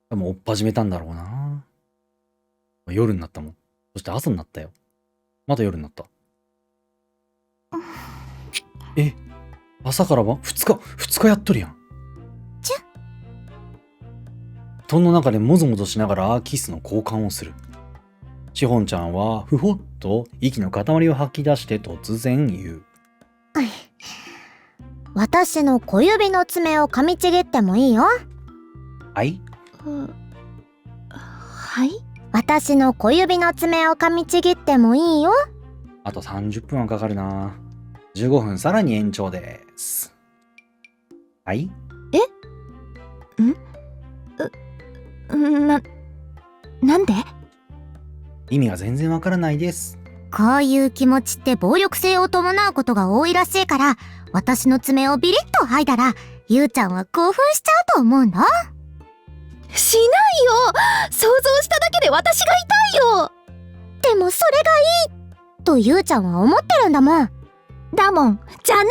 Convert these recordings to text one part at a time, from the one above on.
多分追っ始めたんだろうな。夜になったもん。そして朝になったよ。また夜になった。え、朝から晩2日やっとるやん。布団の中でもぞもぞしながらキスの交換をする。しほんちゃんはふほっと息の塊を吐き出して突然言う。私の小指の爪を噛みちぎってもいいよ。はい？はい？私の小指の爪を噛みちぎってもいいよ。あと30分はかかるな。15分さらに延長です。はい？なんで？意味が全然わからないです。こういう気持ちって暴力性を伴うことが多いらしいから、私の爪をビリッと剥いだら、ゆうちゃんは興奮しちゃうと思うんだ。しないよ。想像しただけで私が痛いよ。でもそれがいいとゆうちゃんは思ってるんだもん。だもんじゃない。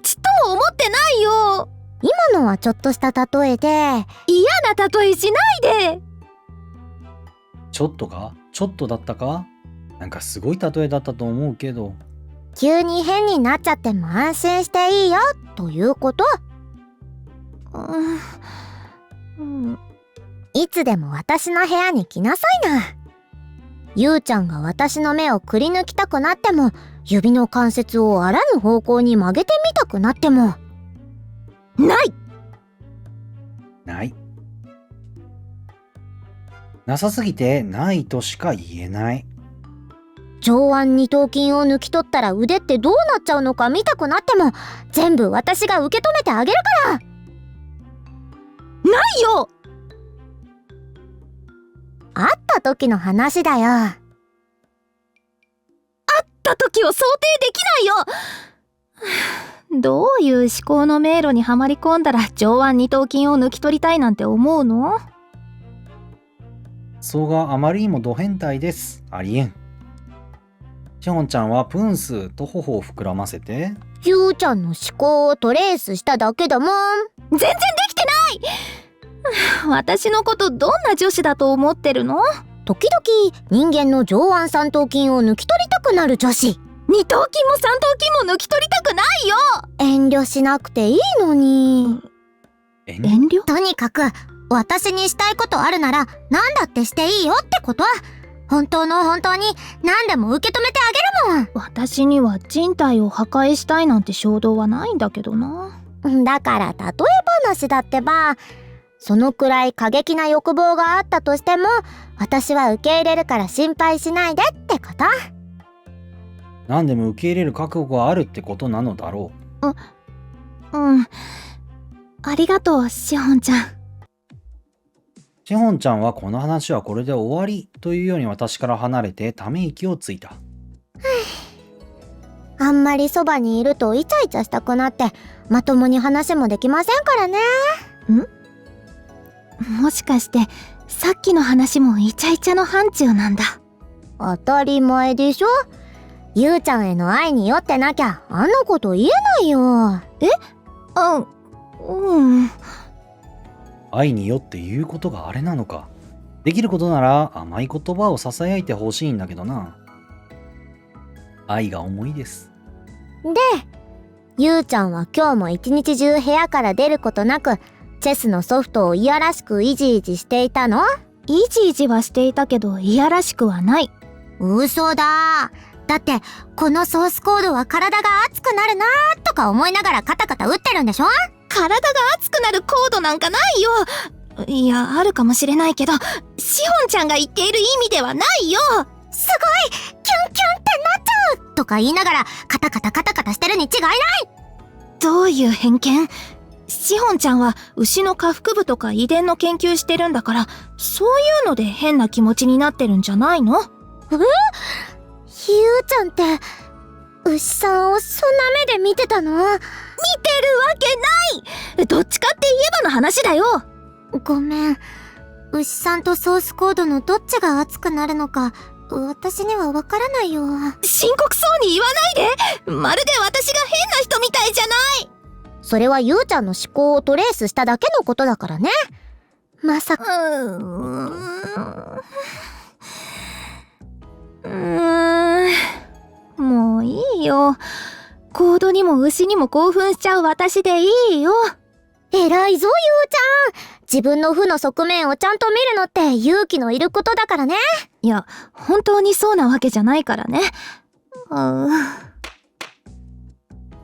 ちっとも思ってないよ。今のはちょっとした例えで、嫌な例えしないで。ちょっとだったか？なんかすごい例えだったと思うけど。急に変になっちゃっても安心していいよということ。いつでも私の部屋に来なさいな。ゆうちゃんが私の目をくり抜きたくなっても、指の関節をあらぬ方向に曲げてみたくなっても、ないなさすぎてないとしか言えない。上腕二頭筋を抜き取ったら腕ってどうなっちゃうのか見たくなっても、全部私が受け止めてあげるから。ないよ。会った時の話だよ。会った時を想定できないよ。どういう思考の迷路にはまり込んだら上腕二頭筋を抜き取りたいなんて思うの？そうがあまりにもド変態です。ありえん。しほんちゃんはプンスと頬を膨らませて、ゆうちゃんの思考をトレースしただけだもん。全然できてない。私のことどんな女子だと思ってるの？時々人間の上腕三頭筋を抜き取りたくなる女子。二頭筋も三頭筋も抜き取りたくないよ。遠慮しなくていいのに。遠慮？とにかく私にしたいことあるなら何だってしていいよってこと。本当に何でも受け止めてあげるもん。私には人体を破壊したいなんて衝動はないんだけどな。だから例え話だってば。そのくらい過激な欲望があったとしても、私は受け入れるから心配しないでってこと。何でも受け入れる覚悟があるってことなのだろう。ありがとう、しほんちゃん。しほんちゃんはこの話はこれで終わりというように私から離れてため息をついた。あんまりそばにいるとイチャイチャしたくなってまともに話もできませんからね。もしかしてさっきの話もイチャイチャの範疇なんだ。当たり前でしょ。ゆうちゃんへの愛に酔ってなきゃあんなこと言えないよ。愛によって言うことがあれなのか。できることなら甘い言葉をささやいてほしいんだけどな。愛が重いです。で、ゆうちゃんは今日も一日中部屋から出ることなくチェスのソフトをいやらしくいじいじしていたの？いじいじはしていたけどいやらしくはない。嘘だ。だってこのソースコードは体が熱くなるなーとか思いながらカタカタ打ってるんでしょ？体が熱くなるコードなんかないよ。いや、あるかもしれないけど、しほんちゃんが言っている意味ではないよ。すごいキュンキュンってなっちゃうとか言いながらカタカタしてるに違いない。どういう偏見？しほんちゃんは牛の下腹部とか遺伝の研究してるんだから、そういうので変な気持ちになってるんじゃないの？ゆうちゃんって牛さんをそんな目で見てたの？見てるわけない。どっちかって言えばの話だよ。ごめん。牛さんとソースコードのどっちが熱くなるのか私にはわからないよ。深刻そうに言わないで。まるで私が変な人みたいじゃない。それはゆうちゃんの思考をトレースしただけのことだからね。まさか。もういいよ。コードにも牛にも興奮しちゃう私でいいよ。偉いぞ、ゆうちゃん。自分の負の側面をちゃんと見るのって勇気のいることだからね。いや、本当にそうなわけじゃないからね。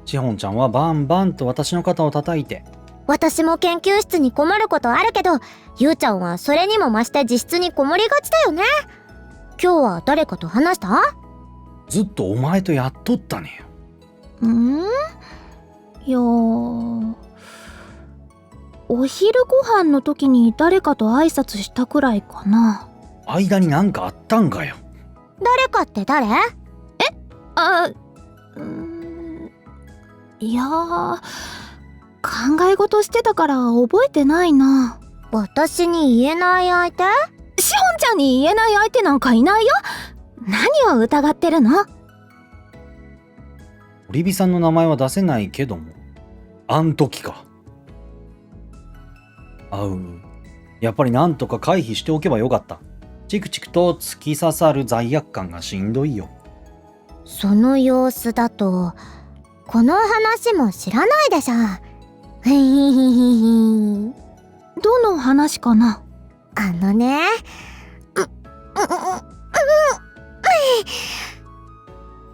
しほんちゃんはバンバンと私の肩を叩いて、私も研究室に困ることあるけど、ゆうちゃんはそれにも増して自室にこもりがちだよね。今日は誰かと話した？ずっとお前とやっとったねよ。いやお昼ご飯の時に誰かと挨拶したくらいかな。間になんかあったんかよ。誰かって誰？いや考え事してたから覚えてないな。私に言えない相手？しほんちゃんに言えない相手なんかいないよ。何を疑ってるの？オリビさんの名前は出せないけども、あん時か。やっぱりなんとか回避しておけばよかった。チクチクと突き刺さる罪悪感がしんどいよ。その様子だと、この話も知らないでしょ。ふひひひひ。どの話かな？あのね。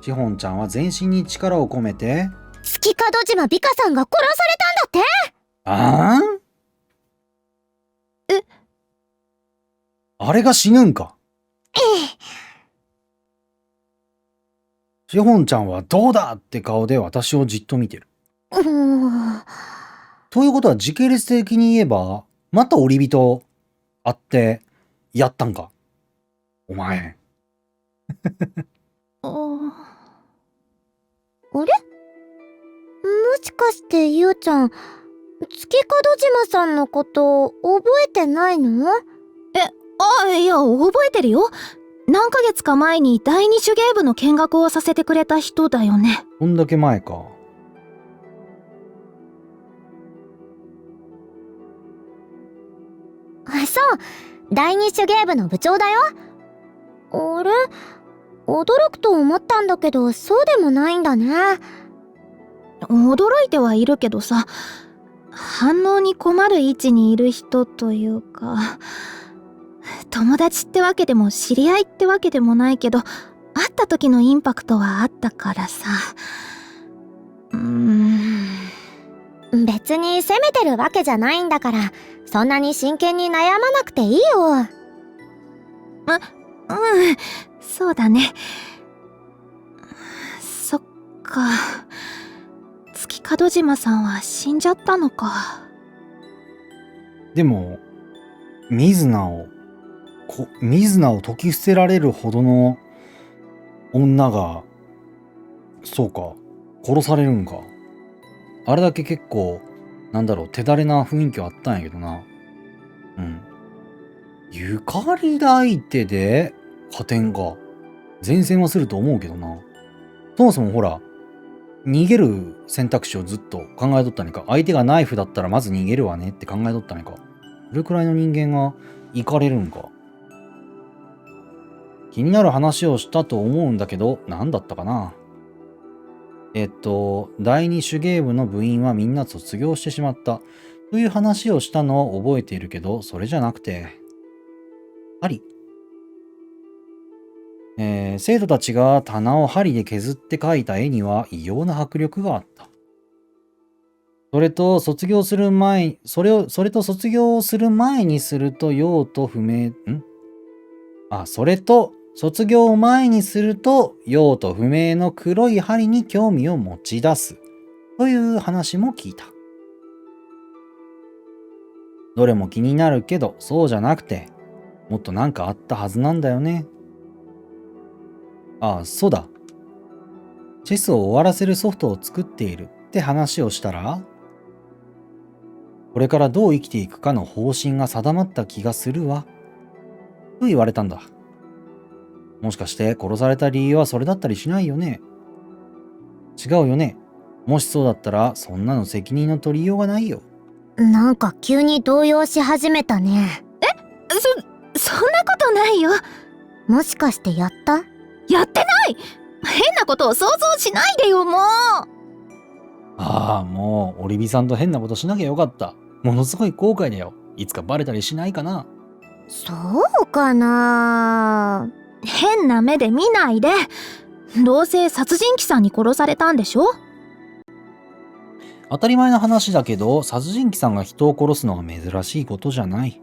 しほんちゃんは全身に力を込めて、月門島美香さんが殺されたんだって？あれが死ぬんか？しほんちゃんはどうだって顔で私をじっと見てる。ということは時系列的に言えば、またオリビと会ってやったんか？お前。あれ？もしかしてゆうちゃん、月門島さんのこと覚えてないの？いや覚えてるよ。何ヶ月か前に第二手芸部の見学をさせてくれた人だよね。こんだけ前か。そう、第二手芸部の部長だよ。あれ？驚くと思ったんだけど、そうでもないんだね。驚いてはいるけどさ、反応に困る位置にいる人というか、友達ってわけでも知り合いってわけでもないけど、会った時のインパクトはあったからさ。別に責めてるわけじゃないんだから、そんなに真剣に悩まなくていいよ。そうだね。そっか。月門島さんは死んじゃったのか。でも、水菜を解き伏せられるほどの女が、そうか、殺されるんか。あれだけ結構、手だれな雰囲気はあったんやけどな。ゆかり相手で加点が前線はすると思うけどな。そもそもほら、逃げる選択肢をずっと考えとったねか。相手がナイフだったらまず逃げるわねって考えとったねか。どれくらいの人間が行かれるんか。気になる話をしたと思うんだけど、何だったかな。第二手芸部の部員はみんな卒業してしまったという話をしたのを覚えているけど、それじゃなくて、生徒たちが棚を針で削って描いた絵には異様な迫力があった。それと卒業する前にすると用途不明の黒い針に興味を持ち出すという話も聞いた。どれも気になるけど、そうじゃなくて、もっとなんかあったはずなんだよね。そうだ。チェスを終わらせるソフトを作っているって話をしたら、これからどう生きていくかの方針が定まった気がするわ。と言われたんだ。もしかして殺された理由はそれだったりしないよね。違うよね。もしそうだったらそんなの責任の取りようがないよ。なんか急に動揺し始めたね。そんなことないよ。もしかしてやった？やってない。変なことを想像しないでよ、もう。ああ、もう、オリビさんと変なことしなきゃよかった。ものすごい後悔だよ。いつかバレたりしないかな。そうかな。変な目で見ないで。どうせ殺人鬼さんに殺されたんでしょ？当たり前の話だけど、殺人鬼さんが人を殺すのは珍しいことじゃない。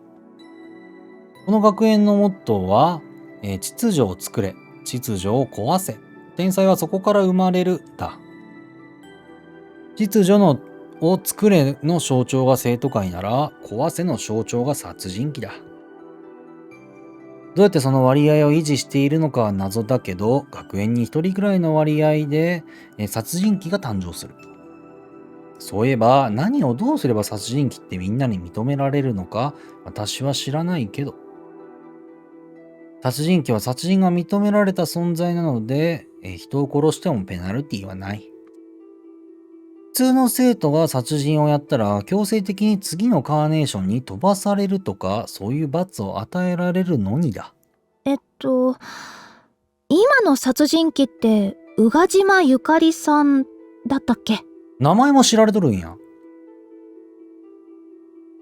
この学園のモットーは、秩序を作れ、秩序を壊せ、天才はそこから生まれる、だ。秩序を作れの象徴が生徒会なら、壊せの象徴が殺人鬼だ。どうやってその割合を維持しているのかは謎だけど、学園に一人くらいの割合で殺人鬼が誕生する。そういえば、何をどうすれば殺人鬼ってみんなに認められるのか、私は知らないけど。殺人鬼は殺人が認められた存在なので、人を殺してもペナルティはない。普通の生徒が殺人をやったら強制的に次のカーネーションに飛ばされるとか、そういう罰を与えられるのにだ。今の殺人鬼って宇賀島ゆかりさんだったっけ？名前も知られとるんや。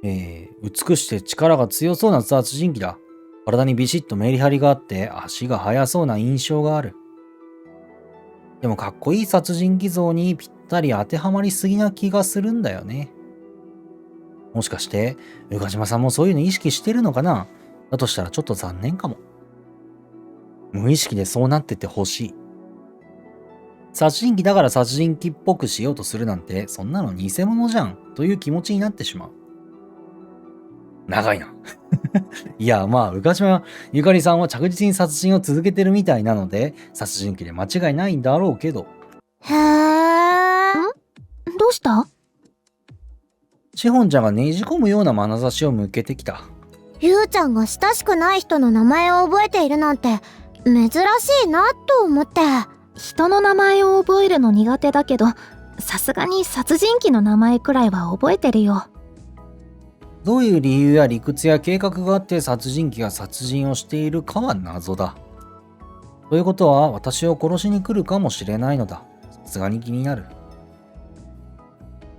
美しくて力が強そうな殺人鬼だ。体にビシッとメリハリがあって足が速そうな印象がある。でもかっこいい殺人鬼像にぴったり当てはまりすぎな気がするんだよね。もしかして宇賀島さんもそういうの意識してるのかな？だとしたらちょっと残念かも。無意識でそうなっててほしい。殺人鬼だから殺人鬼っぽくしようとするなんて、そんなの偽物じゃんという気持ちになってしまう。長いな。いや、まあ、宇賀島ゆかりさんは着実に殺人を続けてるみたいなので、殺人鬼で間違いないんだろうけど。へー。どうした？しほんちゃんがねじ込むような眼差しを向けてきた。ゆうちゃんが親しくない人の名前を覚えているなんて珍しいなと思って。人の名前を覚えるの苦手だけど、さすがに殺人鬼の名前くらいは覚えてるよ。どういう理由や理屈や計画があって殺人鬼が殺人をしているかは謎だ。ということは私を殺しに来るかもしれないのだ。さすがに気になる。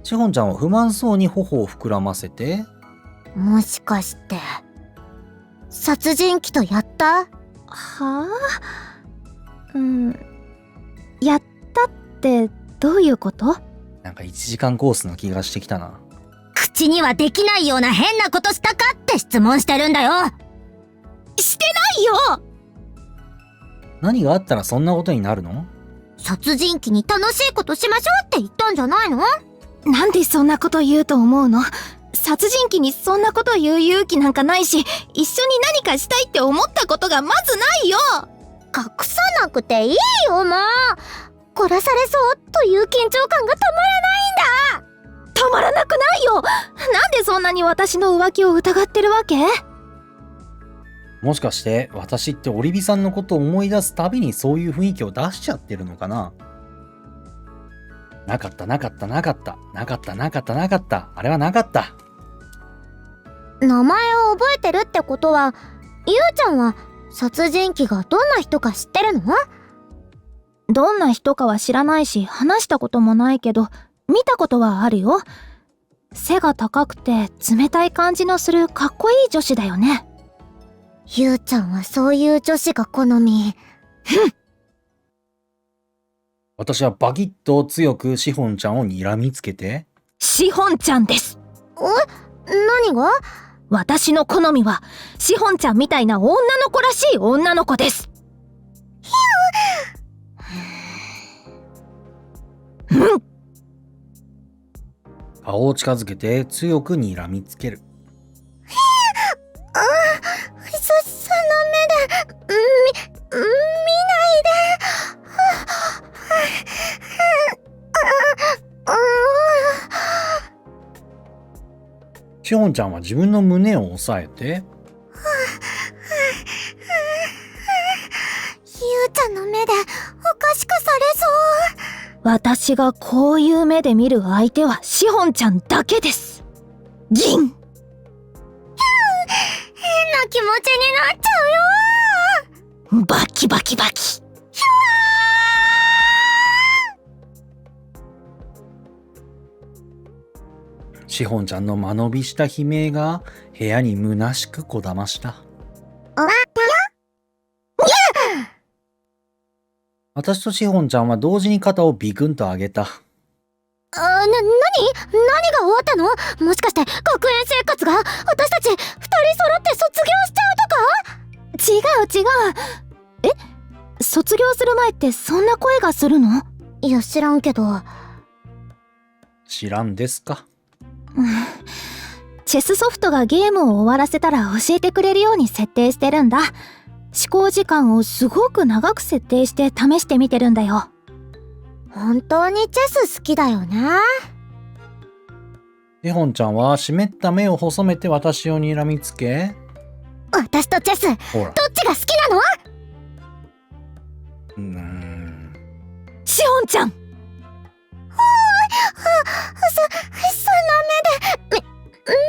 しほんちゃんは不満そうに頬を膨らませて、もしかして殺人鬼とやった？はあ？やったってどういうこと？なんか1時間コースの気がしてきたな。口にはできないような変なことしたかって質問してるんだよ。してないよ。何があったらそんなことになるの？殺人鬼に楽しいことしましょうって言ったんじゃないの？なんでそんなこと言うと思うの？殺人鬼にそんなこと言う勇気なんかないし、一緒に何かしたいって思ったことがまずないよ。隠さなくていいよ、もう。殺されそうという緊張感が止まらないんだ。たまらなくないよ。なんでそんなに私の浮気を疑ってるわけ？もしかして私ってオリビさんのことを思い出すたびにそういう雰囲気を出しちゃってるのかな？なかったなかったなかったなかったなかったなかった、あれはなかった。名前を覚えてるってことは、ゆうちゃんは殺人鬼がどんな人か知ってるの？どんな人かは知らないし、話したこともないけど見たことはあるよ。背が高くて冷たい感じのするかっこいい女子だよね。ゆうちゃんはそういう女子が好み。私はバキッと強くしほんちゃんを睨みつけて、しほんちゃんです。何が？私の好みはしほんちゃんみたいな女の子らしい女の子です。顔を近づけて強く睨みつける。その目で見ないで。しほんちゃんは自分の胸を押さえて、ゆうちゃんの目でおかしくされそう。私がこういう目で見る相手はしほんちゃんだけです。ギン。変な気持ちになっちゃうよ。バキバキバキ。しほんちゃんの間延びした悲鳴が部屋に虚しくこだました。私としほんちゃんは同時に肩をビクンと上げた。何が終わったの？もしかして学園生活が私たち二人揃って卒業しちゃうとか？違う。卒業する前ってそんな声がするの？いや、知らんけど。知らんですか？チェスソフトがゲームを終わらせたら教えてくれるように設定してるんだ。試行時間をすごく長く設定して試してみてるんだよ。本当にチェス好きだよね。しほんちゃんは湿った目を細めて私を睨みつけ、私とチェス、どっほら、ちが好きなの？しほんちゃん。そんな目で、見ない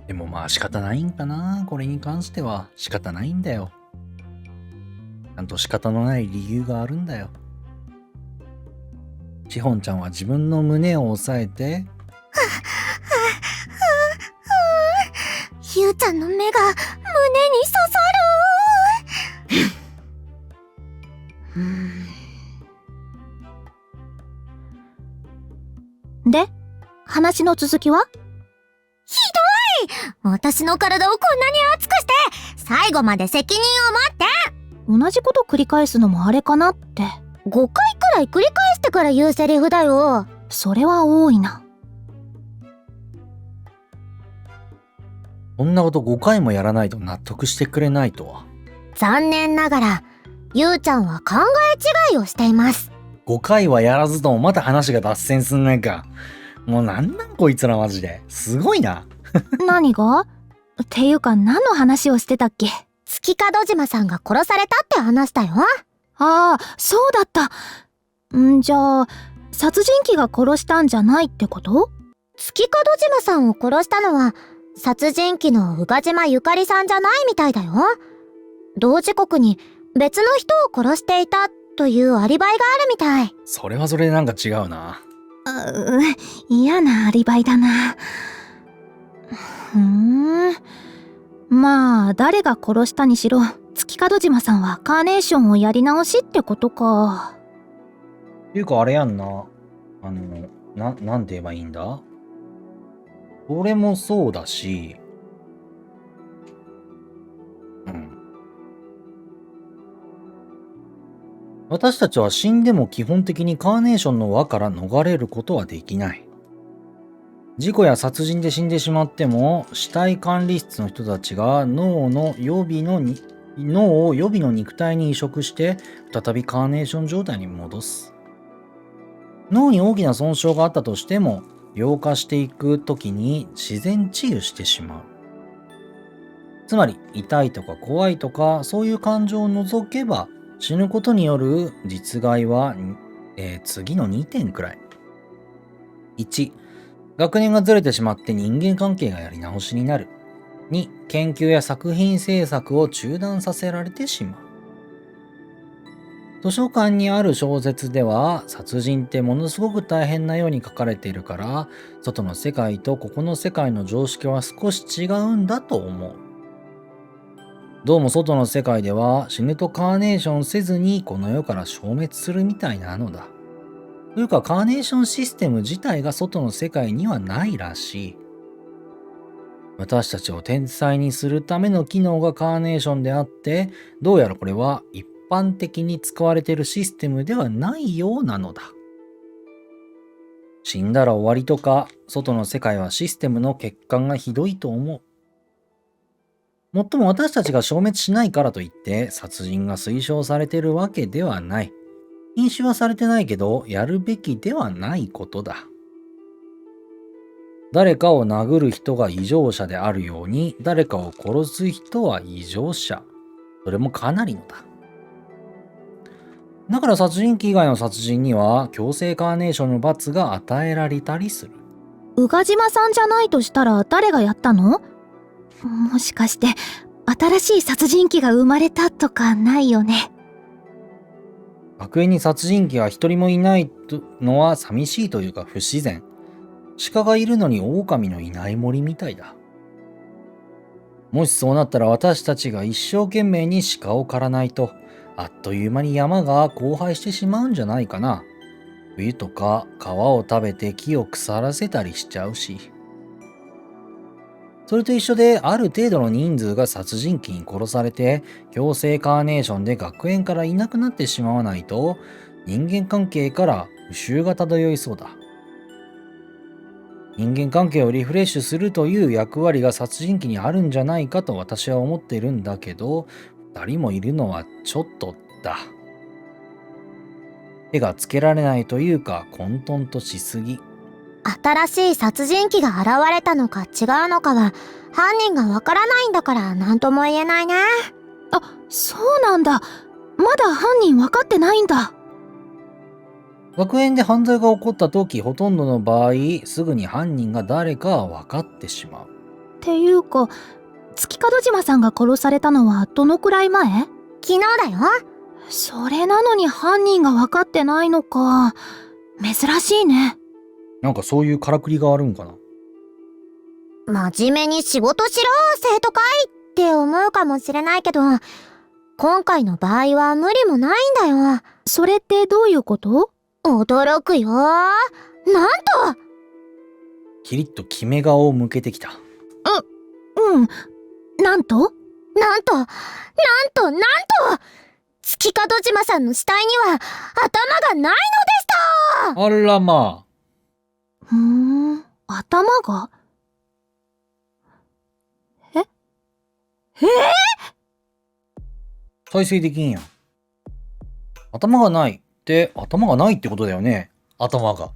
で。でもまあ仕方ないんかな。これに関しては仕方ないんだよ。ちゃんと仕方のない理由があるんだよ。しほんちゃんは自分の胸を押さえて、ゆうちゃんの目が胸に刺さで、話の続きは？る。私の体をこんなに熱くして、最後まで責任を持って。同じこと繰り返すのもあれかなって。5回くらい繰り返してから言うセリフだよ。それは多いな。こんなこと5回もやらないと納得してくれないとは。残念ながら、ゆうちゃんは考え違いをしています。5回はやらずともまた話が脱線すんねんか。もうなんなんこいつらマジで。すごいな。何が？っていうか何の話をしてたっけ？月門島さんが殺されたって話したよ。ああ、そうだった。じゃあ、殺人鬼が殺したんじゃないってこと？月門島さんを殺したのは、殺人鬼の宇賀島ゆかりさんじゃないみたいだよ。同時刻に別の人を殺していたというアリバイがあるみたい。それはそれでなんか違うな。嫌なアリバイだな。まあ、誰が殺したにしろ、月門島さんはカーネーションをやり直しってことか。っていうかあれやんな。なんて言えばいいんだ？それもそうだし、私たちは死んでも基本的にカーネーションの輪から逃れることはできない。事故や殺人で死んでしまっても、死体管理室の人たちが脳を予備の肉体に移植して再びカーネーション状態に戻す。脳に大きな損傷があったとしても、老化していくときに自然治癒してしまう。つまり、痛いとか怖いとか、そういう感情を除けば、死ぬことによる実害は、次の2点くらい。1、学年がずれてしまって人間関係がやり直しになる。2、研究や作品制作を中断させられてしまう。図書館にある小説では、殺人ってものすごく大変なように書かれているから、外の世界とここの世界の常識は少し違うんだと思う。どうも外の世界では死ぬとカーネーションせずにこの世から消滅するみたいなのだ。というかカーネーションシステム自体が外の世界にはないらしい。私たちを天才にするための機能がカーネーションであって、どうやらこれは一般的に使われているシステムではないようなのだ。死んだら終わりとか、外の世界はシステムの欠陥がひどいと思う。もっとも私たちが消滅しないからといって殺人が推奨されているわけではない。禁止はされてないけど、やるべきではないことだ。誰かを殴る人が異常者であるように、誰かを殺す人は異常者。それもかなりのだ。だから殺人鬼以外の殺人には強制カーネーションの罰が与えられたりする。宇賀島さんじゃないとしたら誰がやったの？もしかして新しい殺人鬼が生まれたとかないよね？学園に殺人鬼が一人もいないのは寂しいというか不自然。鹿がいるのに狼のいない森みたいだ。もしそうなったら私たちが一生懸命に鹿を狩らないと、あっという間に山が荒廃してしまうんじゃないかな。冬とか皮を食べて木を腐らせたりしちゃうし。それと一緒である程度の人数が殺人鬼に殺されて強制カーネーションで学園からいなくなってしまわないと人間関係から不臭が漂いそうだ。人間関係をリフレッシュするという役割が殺人鬼にあるんじゃないかと私は思ってるんだけど、2人もいるのはちょっとだ。手がつけられないというか混沌としすぎ。新しい殺人鬼が現れたのか違うのかは犯人がわからないんだから何とも言えないね。あ、そうなんだ。まだ犯人分かってないんだ。学園で犯罪が起こった時、ほとんどの場合すぐに犯人が誰かは分かってしまう。っていうか、月門島さんが殺されたのはどのくらい前？昨日だよ。それなのに犯人が分かってないのか。珍しいね。なんかそういうからくりがあるんかな。真面目に仕事しろ生徒会って思うかもしれないけど、今回の場合は無理もないんだよ。それってどういうこと？驚くよ。なんとキリッと決め顔を向けてきた。なんと月門島さんの死体には頭がないのでした。あらまあ。頭が？再生できんやん。頭がないって頭がないってことだよね。頭が。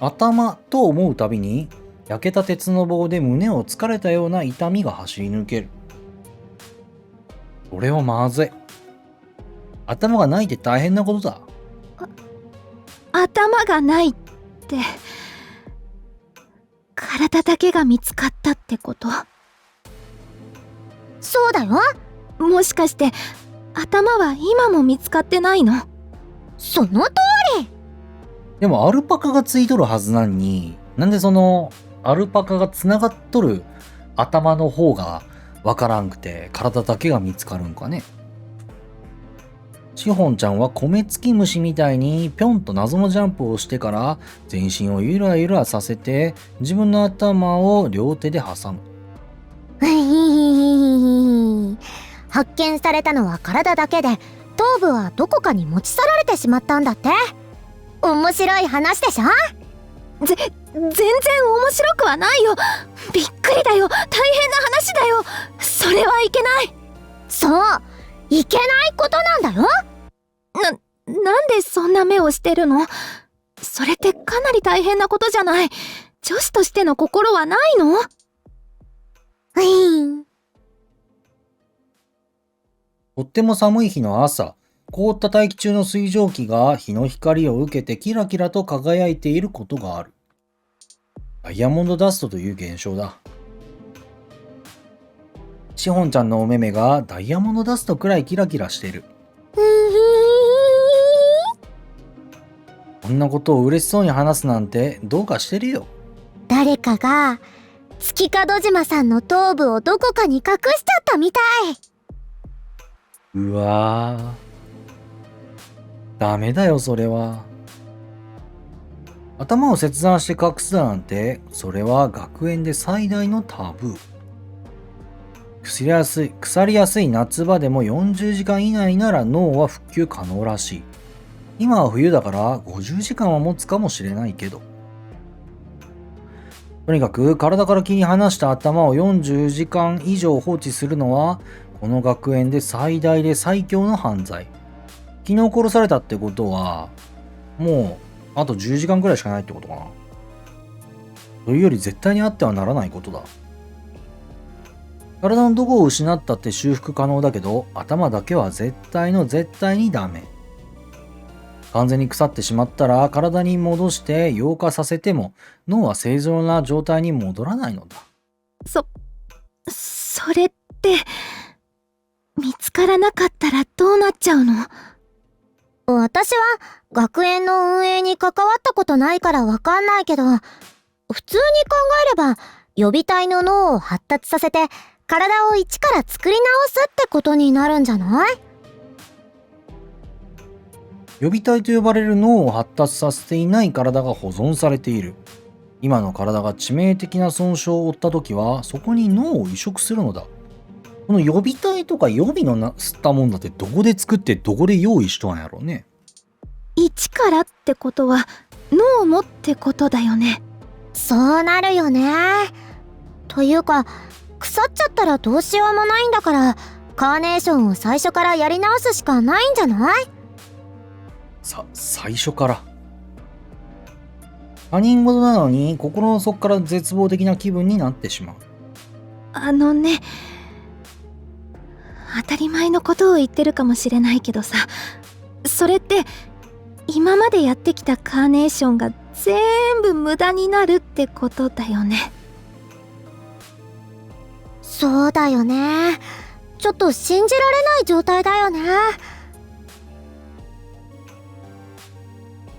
頭と思うたびに焼けた鉄の棒で胸を突かれたような痛みが走り抜ける。それはまずい。頭がないって大変なことだ。頭がないって、体だけが見つかったってこと？そうだよ。もしかして頭は今も見つかってないの？その通り。でもアルパカがついとるはずなのに、なんでそのアルパカがつながっとる頭の方がわからんくて体だけが見つかるんかね。シホンちゃんは米付き虫みたいにぴょんと謎のジャンプをしてから全身をゆらゆらさせて自分の頭を両手で挟む。発見されたのは体だけで、頭部はどこかに持ち去られてしまったんだって。面白い話でしょ？全然面白くはないよ。びっくりだよ。大変な話だよ。それはいけない。そう、いけないことなんだよ。なんでそんな目をしてるの？それってかなり大変なことじゃない。女子としての心はないの？とっても寒い日の朝、凍った大気中の水蒸気が日の光を受けてキラキラと輝いていることがある。ダイヤモンドダストという現象だ。シホンちゃんのお目目がダイヤモンドダストくらいキラキラしてる。こんなことを嬉しそうに話すなんてどうかしてるよ。誰かが月門島さんの頭部をどこかに隠しちゃったみたい。うわー、ダメだよそれは。頭を切断して隠すだなんて、それは学園で最大のタブー。腐りやすい夏場でも40時間以内なら脳は復旧可能らしい。今は冬だから50時間は持つかもしれないけど。とにかく体から切り離した頭を40時間以上放置するのはこの学園で最大で最強の犯罪。昨日殺されたってことはもうあと10時間くらいしかないってことかな。というより絶対にあってはならないことだ。体のどこを失ったって修復可能だけど、頭だけは絶対の絶対にダメ。完全に腐ってしまったら体に戻して溶化させても脳は正常な状態に戻らないのだ。それって、見つからなかったらどうなっちゃうの？私は学園の運営に関わったことないからわかんないけど、普通に考えれば予備隊の脳を発達させて体を一から作り直すってことになるんじゃない？予備体と呼ばれる脳を発達させていない体が保存されている。今の体が致命的な損傷を負った時はそこに脳を移植するのだ。この予備体とか予備の吸ったもんだってどこで作ってどこで用意しとんやろうね。一からってことは、脳もってことだよね。そうなるよね。というか、腐っちゃったらどうしようもないんだから、カーネーションを最初からやり直すしかないんじゃない？最初から。他人事なのに心の底から絶望的な気分になってしまう。当たり前のことを言ってるかもしれないけどさ、それって今までやってきたカーネーションが全部無駄になるってことだよね。そうだよね。ちょっと信じられない状態だよね。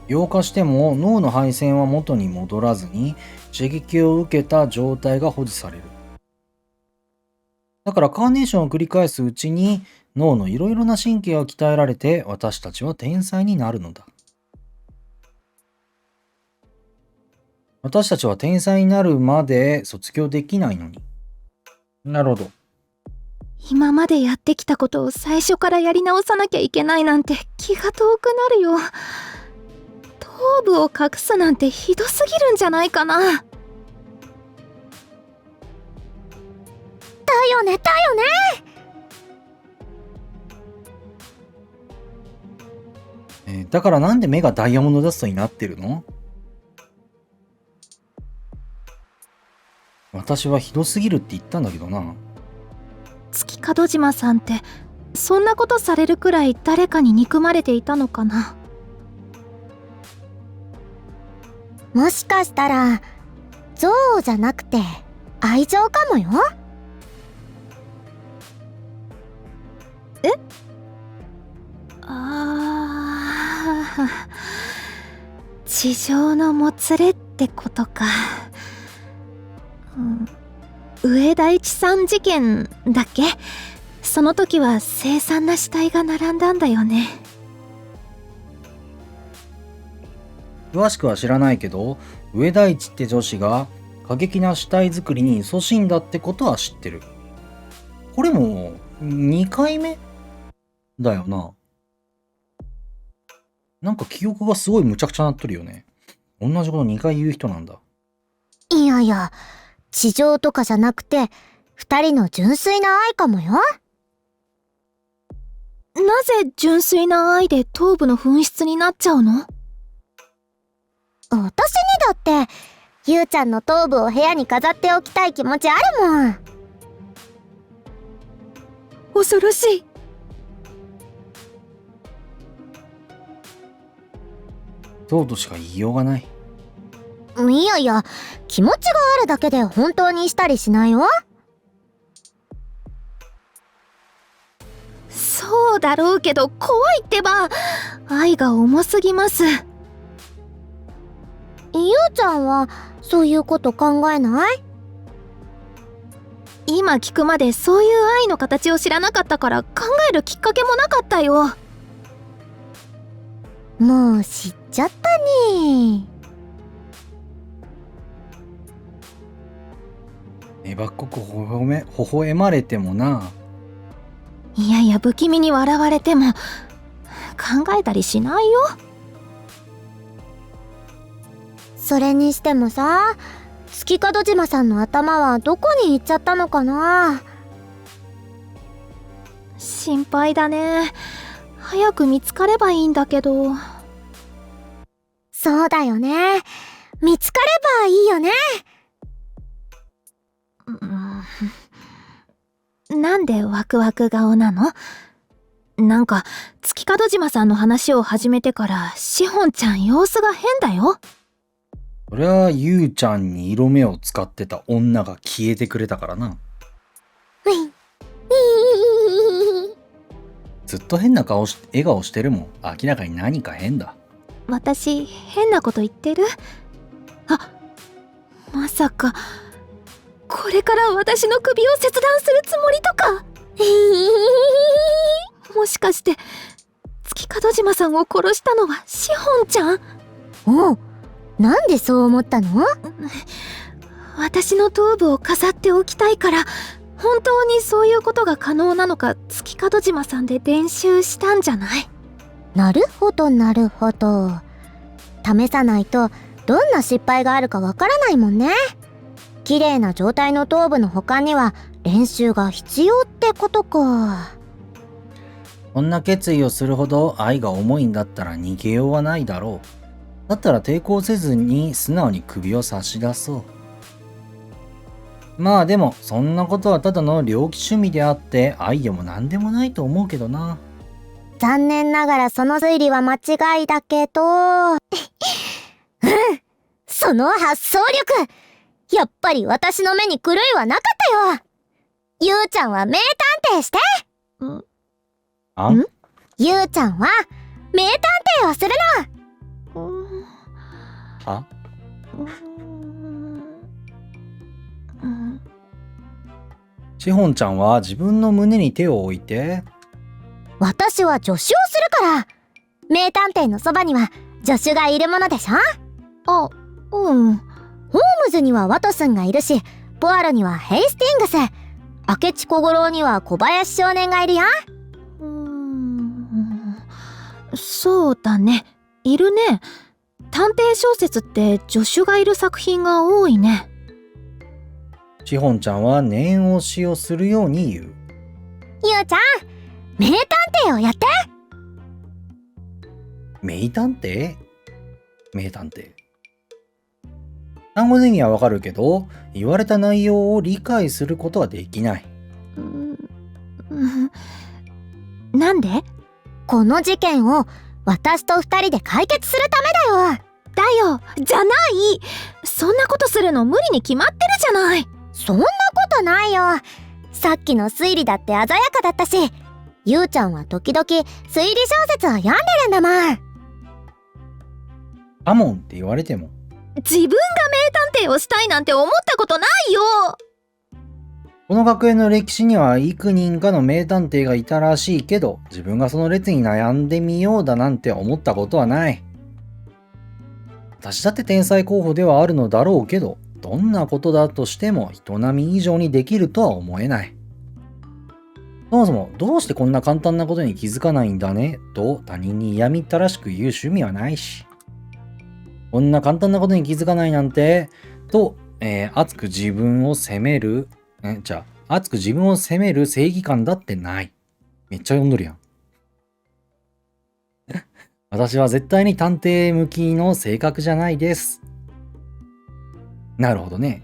溶化しても脳の配線は元に戻らずに刺激を受けた状態が保持される。だからカーネーションを繰り返すうちに脳のいろいろな神経が鍛えられて私たちは天才になるのだ。私たちは天才になるまで卒業できないのに。なるほど。今までやってきたことを最初からやり直さなきゃいけないなんて気が遠くなるよ。頭部を隠すなんてひどすぎるんじゃないかな。だよね。だからなんで目がダイヤモンドダストになってるの？私はひどすぎるって言ったんだけどな。月門島さんってそんなことされるくらい誰かに憎まれていたのかな。もしかしたら憎悪じゃなくて愛情かもよ。地上のもつれってことか。上田一さん事件だっけ？その時は凄惨な死体が並んだんだよね。詳しくは知らないけど、上田一って女子が過激な死体作りに勤しんだってことは知ってる。これも2回目だよな。なんか記憶がすごいむちゃくちゃなっとるよね。同じこと2回言う人なんだ。いやいや、地上とかじゃなくて二人の純粋な愛かもよ。なぜ純粋な愛で頭部の紛失になっちゃうの？私にだってゆうちゃんの頭部を部屋に飾っておきたい気持ちあるもん。恐ろしい。そうとしか言いようがない。いやいや、気持ちがあるだけで本当にしたりしないよ。そうだろうけど怖いってば。愛が重すぎます。ゆうちゃんはそういうこと考えない？今聞くまでそういう愛の形を知らなかったから考えるきっかけもなかったよ。もう知っちゃったね。粘っこく微笑まれてもな。いやいや、不気味に笑われても考えたりしないよ。それにしてもさ、月門島さんの頭はどこに行っちゃったのかな。心配だね。早く見つかればいいんだけど。そうだよね。見つかればいいよね。なんでワクワク顔なの？なんか月門島さんの話を始めてからしほんちゃん様子が変だよ。そりゃゆうちゃんに色目を使ってた女が消えてくれたからな。ずっと変な笑顔してるもん。明らかに何か変だ。私変なこと言ってる？あ、まさかこれから私の首を切断するつもりとか？もしかして月門島さんを殺したのはしほんちゃん？おう、なんでそう思ったの？私の頭部を飾っておきたいから、本当にそういうことが可能なのか月門島さんで練習したんじゃない？なるほどなるほど。試さないとどんな失敗があるかわからないもんね。綺麗な状態の頭部の保管には練習が必要ってことか。こんな決意をするほど愛が重いんだったら逃げようはないだろう。だったら抵抗せずに素直に首を差し出そう。まあでもそんなことはただの猟奇趣味であって愛でも何でもないと思うけどな。残念ながらその推理は間違いだけどその発想力、やっぱり私の目に狂いはなかったよ。ゆうちゃんは名探偵して。あん？ゆうちゃんは名探偵をするの。はしほんちゃんは自分の胸に手を置いて、私は助手をするから。名探偵のそばには助手がいるものでしょ。あ、うん。ホームズにはワトソンがいるし、ポアロにはヘイスティングス、明智小五郎には小林少年がいるよ。そうだね、いるね。探偵小説って助手がいる作品が多いね。しほんちゃんは念押しをするように言う。ゆうちゃん、名探偵をやって。名探偵？名探偵。単語の意味はわかるけど、言われた内容を理解することはできない。なんで？この事件を私と二人で解決するためだよ。だよ、じゃない。そんなことするの無理に決まってるじゃない。そんなことないよ。さっきの推理だって鮮やかだったし、ゆうちゃんは時々推理小説を読んでるんだもん。アモンって言われても。自分が名探偵をしたいなんて思ったことないよ。この学園の歴史には幾人かの名探偵がいたらしいけど、自分がその列に悩んでみようだなんて思ったことはない。私だって天才候補ではあるのだろうけど、どんなことだとしても人並み以上にできるとは思えない。そもそもどうしてこんな簡単なことに気づかないんだねと他人に嫌みったらしく言う趣味はないし、こんな簡単なことに気づかないなんてと、熱く自分を責める熱く自分を責める正義感だってない。めっちゃ読んどるやん。私は絶対に探偵向きの性格じゃないです。なるほどね。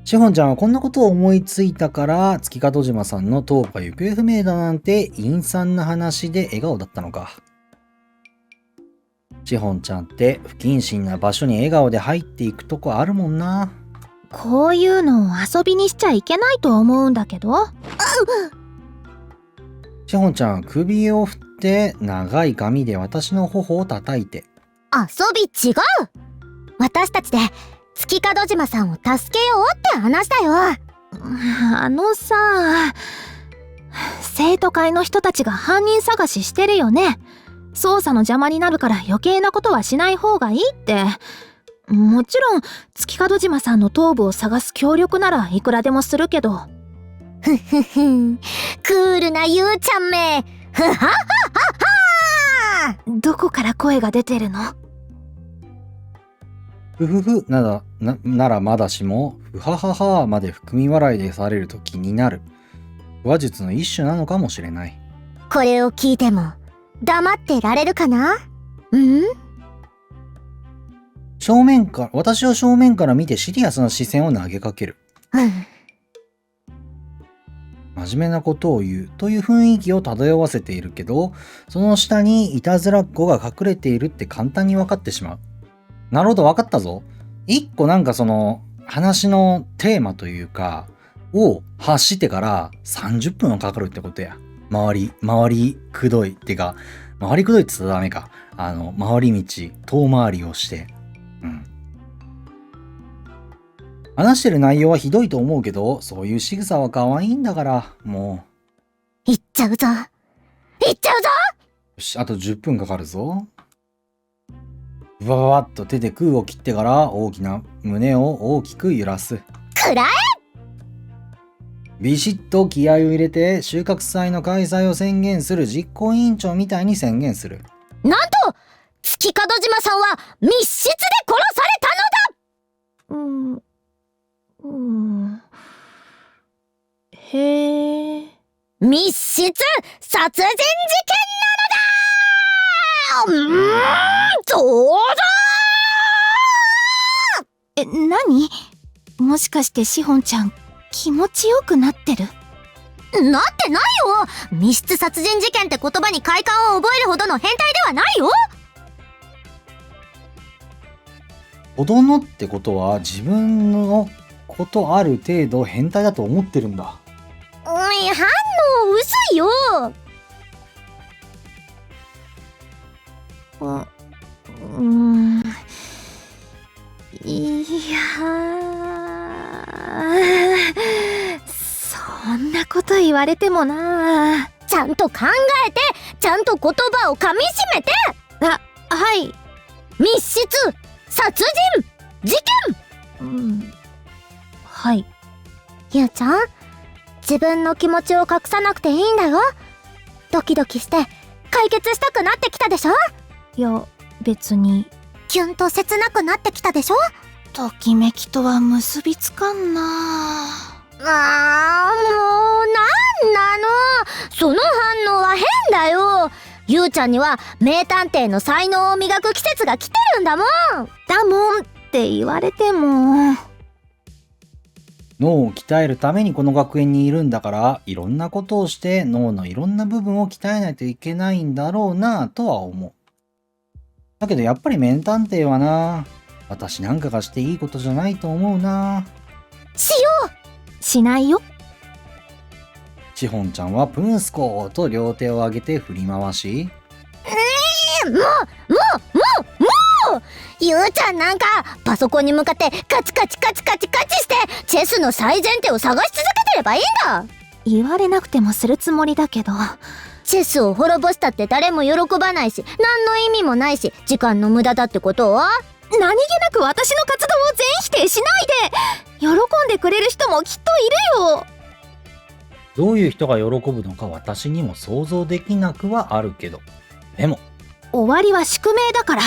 しほんちゃんはこんなことを思いついたから月門島さんの頭部が行方不明だなんて陰惨な話で笑顔だったのか。しほんちゃんって不謹慎な場所に笑顔で入っていくとこあるもんな。こういうのを遊びにしちゃいけないと思うんだけど。しほんちゃん、首を振って長い髪で私の頬を叩いて。遊び違う。私たちで月門島さんを助けようって話だよ。あのさ、生徒会の人たちが犯人探ししてるよね。捜査の邪魔になるから余計なことはしない方がいいって。もちろん月門島さんの頭部を探す協力ならいくらでもするけど。クールなゆうちゃんめ。ふはははは。どこから声が出てるの？ふふふならまだしも、ふはははまで含み笑いでされると気になる。話術の一種なのかもしれない。これを聞いても黙ってられるかな？私を正面から見てシリアスな視線を投げかける。真面目なことを言うという雰囲気を漂わせているけど、その下にいたずらっ子が隠れているって簡単に分かってしまう。なるほど、分かったぞ。一個なんかその話のテーマというかを発してから30分はかかるってことや。回りくどいってか、回りくどいって言ったらダメか。回り道、遠回りをして。話してる内容はひどいと思うけど、そういう仕草は可愛いんだから、もう。行っちゃうぞ。よし、あと10分かかるぞ。わわわっと手で空を切ってから大きな胸を大きく揺らす。くらえ！ビシッと気合を入れて収穫祭の開催を宣言する実行委員長みたいに宣言する。なんと月門島さんは密室で殺されたのだ。へえ。密室殺人事件なのだ。どうぞ。何？もしかしてしほんちゃん気持ちよくなってる？なってないよ。密室殺人事件って言葉に快感を覚えるほどの変態ではないよ。ほどのってことは自分のことある程度変態だと思ってるんだ。反応薄いよ。いやそんなこと言われてもな。ちゃんと考えて、ちゃんと言葉をかみしめて。はい。密室殺人事件。はい。ゆうちゃん、自分の気持ちを隠さなくていいんだよ。ドキドキして解決したくなってきたでしょ？いや、別に。キュンと切なくなってきたでしょ？ときめきとは結びつかんな。もうなんなの？その反応は変だよ。ゆうちゃんには名探偵の才能を磨く季節が来てるんだもん。だもんって言われても。脳を鍛えるためにこの学園にいるんだから、いろんなことをして脳のいろんな部分を鍛えないといけないんだろうなとは思う。だけどやっぱり名探偵はな、私なんかがしていいことじゃないと思うな。しよう！しないよ。しほんちゃんはプンスコーと両手を上げて振り回し、もうゆうちゃんなんかパソコンに向かってカチカチしてチェスの最前提を探し続けてればいいんだ。言われなくてもするつもりだけど、チェスを滅ぼしたって誰も喜ばないし、何の意味もないし、時間の無駄だってことは？何気なく私の活動を全否定しないで。喜んでくれる人もきっといるよ。どういう人が喜ぶのか私にも想像できなくはあるけど、でも終わりは宿命だから、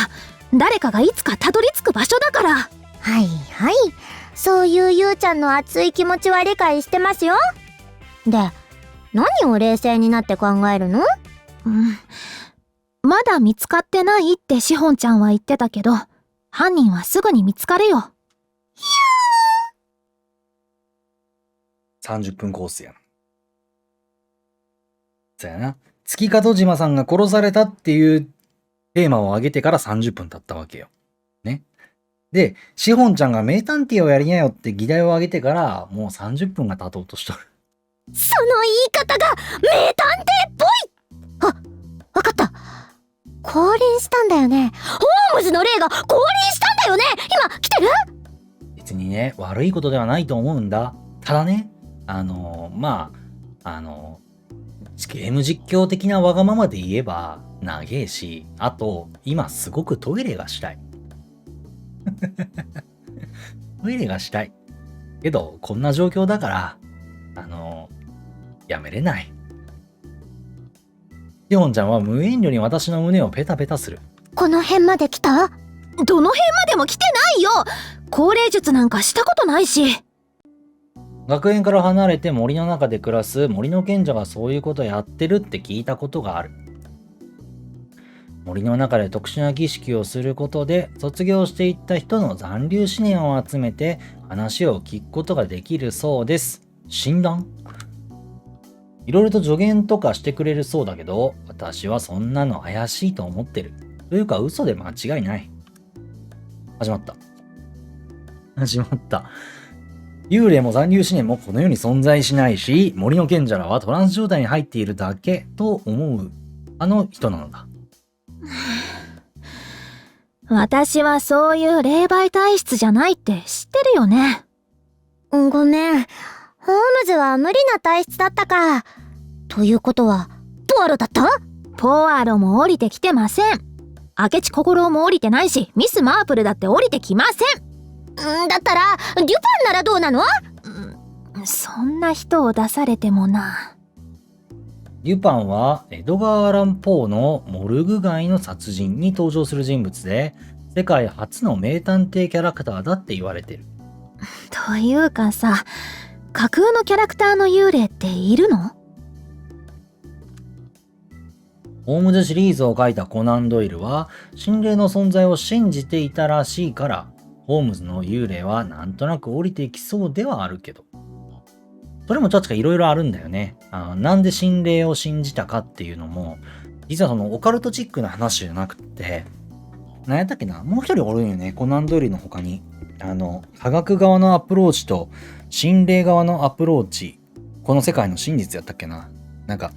誰かがいつかたどり着く場所だから。はいはい、そういうゆうちゃんの熱い気持ちは理解してますよ。で、何を冷静になって考えるの？まだ見つかってないってしほんちゃんは言ってたけど、犯人はすぐに見つかるよ。30分コースやん。そうやな。月門島さんが殺されたっていうテーマを挙げてから30分経ったわけよ。ね。で、しほんちゃんが名探偵をやりなよって議題を挙げてからもう30分が経とうとしとる。その言い方が名探偵っぽい。わかった。降臨したんだよね。ホームズの霊が降臨したんだよね。今来てる？別にね、悪いことではないと思うんだ。ただね、ゲーム実況的なわがままで言えば長えし、あと今すごくトイレがしたい。トイレがしたい。けどこんな状況だからやめれない。しほんちゃんは無遠慮に私の胸をペタペタする。この辺まで来た？どの辺までも来てないよ。降霊術なんかしたことないし。学園から離れて森の中で暮らす森の賢者がそういうことやってるって聞いたことがある。森の中で特殊な儀式をすることで卒業していった人の残留思念を集めて話を聞くことができるそうです。診断？いろいろと助言とかしてくれるそうだけど、私はそんなの怪しいと思ってる。というか嘘で間違いない。始まった。幽霊も残留思念もこの世に存在しないし、森の賢者らはトランス状態に入っているだけと思うあの人なのだ。私はそういう霊媒体質じゃないって知ってるよね。ごめん。ホームズは無理な体質だったか。ということは、ポアロだった？ポアロも降りてきてません。明智小五郎も降りてないし、ミス・マープルだって降りてきません。だったら、デュパンならどうなの？そんな人を出されてもな。デュパンはエドガー・アラン・ポーのモルグ街の殺人に登場する人物で、世界初の名探偵キャラクターだって言われてる。というかさ、架空のキャラクターの幽霊っているの？ホームズシリーズを書いたコナン・ドイルは心霊の存在を信じていたらしいから、ホームズの幽霊はなんとなく降りてきそうではあるけど、それも確かいろいろあるんだよね。なんで心霊を信じたかっていうのも、実はそのオカルトチックな話じゃなくて、何やったっけな、もう一人おるんよね、コナンドイルの他に。科学側のアプローチと心霊側のアプローチ、この世界の真実やったっけな。なんか、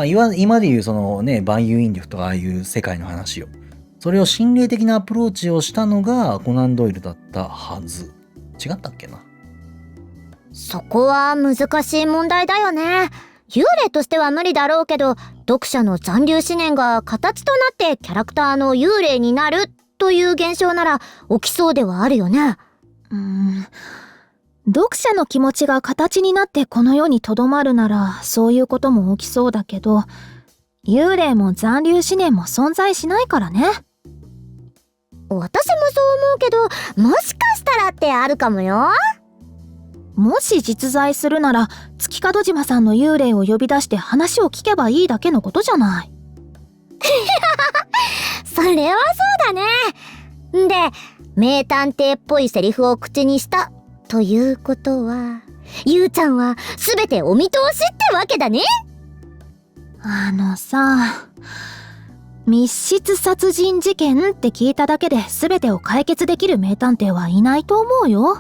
今で言うそのね、万有引力とかああいう世界の話よ。それを心霊的なアプローチをしたのがコナンドイルだったはず。違ったっけな。そこは難しい問題だよね。幽霊としては無理だろうけど、読者の残留思念が形となってキャラクターの幽霊になるという現象なら起きそうではあるよね。読者の気持ちが形になってこの世にとどまるならそういうことも起きそうだけど、幽霊も残留思念も存在しないからね。私もそう思うけど、もしかしたらってあるかもよ。もし実在するなら月門島さんの幽霊を呼び出して話を聞けばいいだけのことじゃない。それはそうだね。で、名探偵っぽいセリフを口にしたということは、ゆうちゃんは全てお見通しってわけだね。密室殺人事件って聞いただけで全てを解決できる名探偵はいないと思うよ。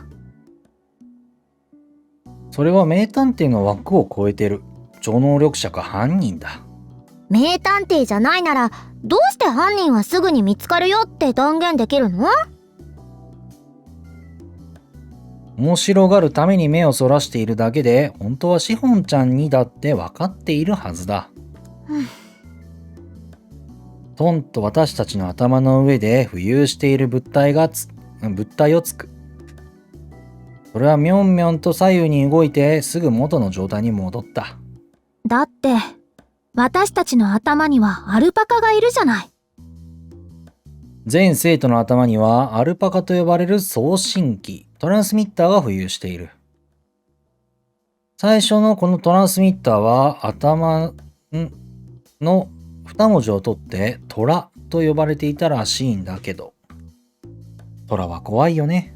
それは名探偵の枠を超えてる超能力者か犯人だ。名探偵じゃないなら、どうして犯人はすぐに見つかるよって断言できるの？面白がるために目をそらしているだけで、本当はシホンちゃんにだって分かっているはずだ。トンと私たちの頭の上で浮遊している物体をつく。それはみょんみょんと左右に動いてすぐ元の状態に戻った。だって私たちの頭にはアルパカがいるじゃない。全生徒の頭にはアルパカと呼ばれる送信機、トランスミッターが浮遊している。最初のこのトランスミッターは頭の2文字を取ってトラと呼ばれていたらしいんだけど、トラは怖いよね。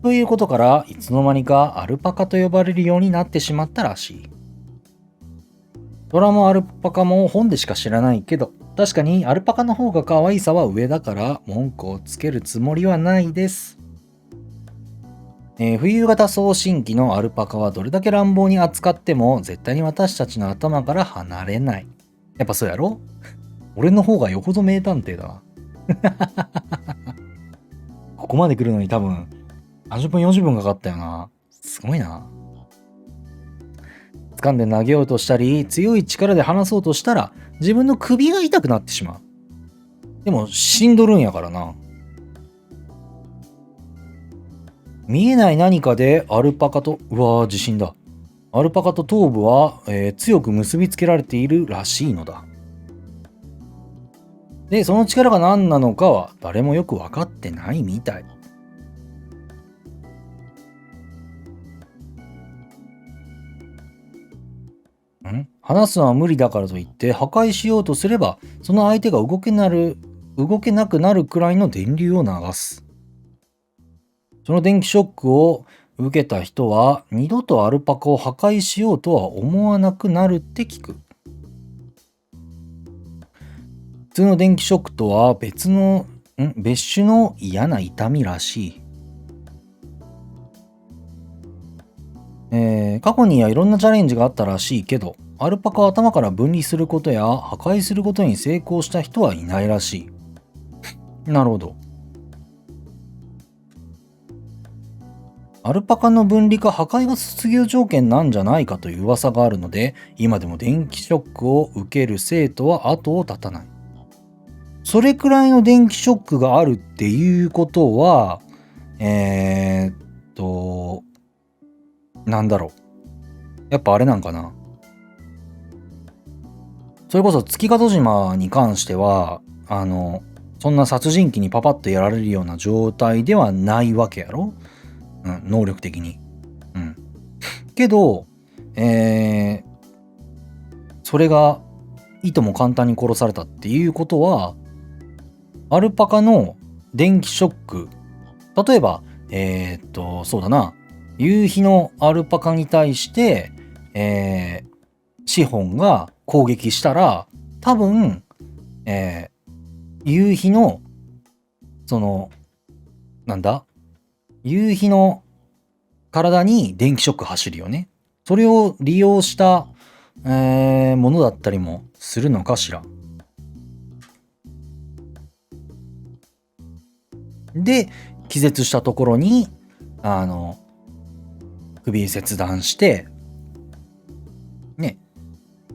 ということからいつの間にかアルパカと呼ばれるようになってしまったらしい。トラもアルパカも本でしか知らないけど、確かにアルパカの方が可愛さは上だから文句をつけるつもりはないです。浮遊型送信機のアルパカはどれだけ乱暴に扱っても絶対に私たちの頭から離れない。やっぱそうやろ？俺の方がよほど名探偵だな。ここまで来るのに多分30分40分かかったよな。すごいな。掴んで投げようとしたり、強い力で離そうとしたら自分の首が痛くなってしまう。でも死んどるんやからな。見えない何かでアルパカと、地震だ。アルパカと頭部は、強く結びつけられているらしいのだ。で、その力が何なのかは誰もよく分かってないみたい。話すのは無理だからといって破壊しようとすれば、その相手が動けなくなるくらいの電流を流す。その電気ショックを受けた人は二度とアルパカを破壊しようとは思わなくなるって聞く。普通の電気ショックとは別種の嫌な痛みらしい。過去にはいろんなチャレンジがあったらしいけど、アルパカを頭から分離することや破壊することに成功した人はいないらしい。なるほど。アルパカの分離か破壊が卒業条件なんじゃないかという噂があるので、今でも電気ショックを受ける生徒は後を絶たない。それくらいの電気ショックがあるっていうことは、なんだろう。やっぱあれなんかな。それこそ月門島に関しては、そんな殺人鬼にパパッとやられるような状態ではないわけやろ？能力的に。けど、それがいとも簡単に殺されたっていうことは、アルパカの電気ショック、例えば、そうだな、夕日のアルパカに対して、シホンが攻撃したら、多分、夕日の、夕日の体に電気ショック走るよね。それを利用した、ものだったりもするのかしら。で、気絶したところに、首切断して、ね、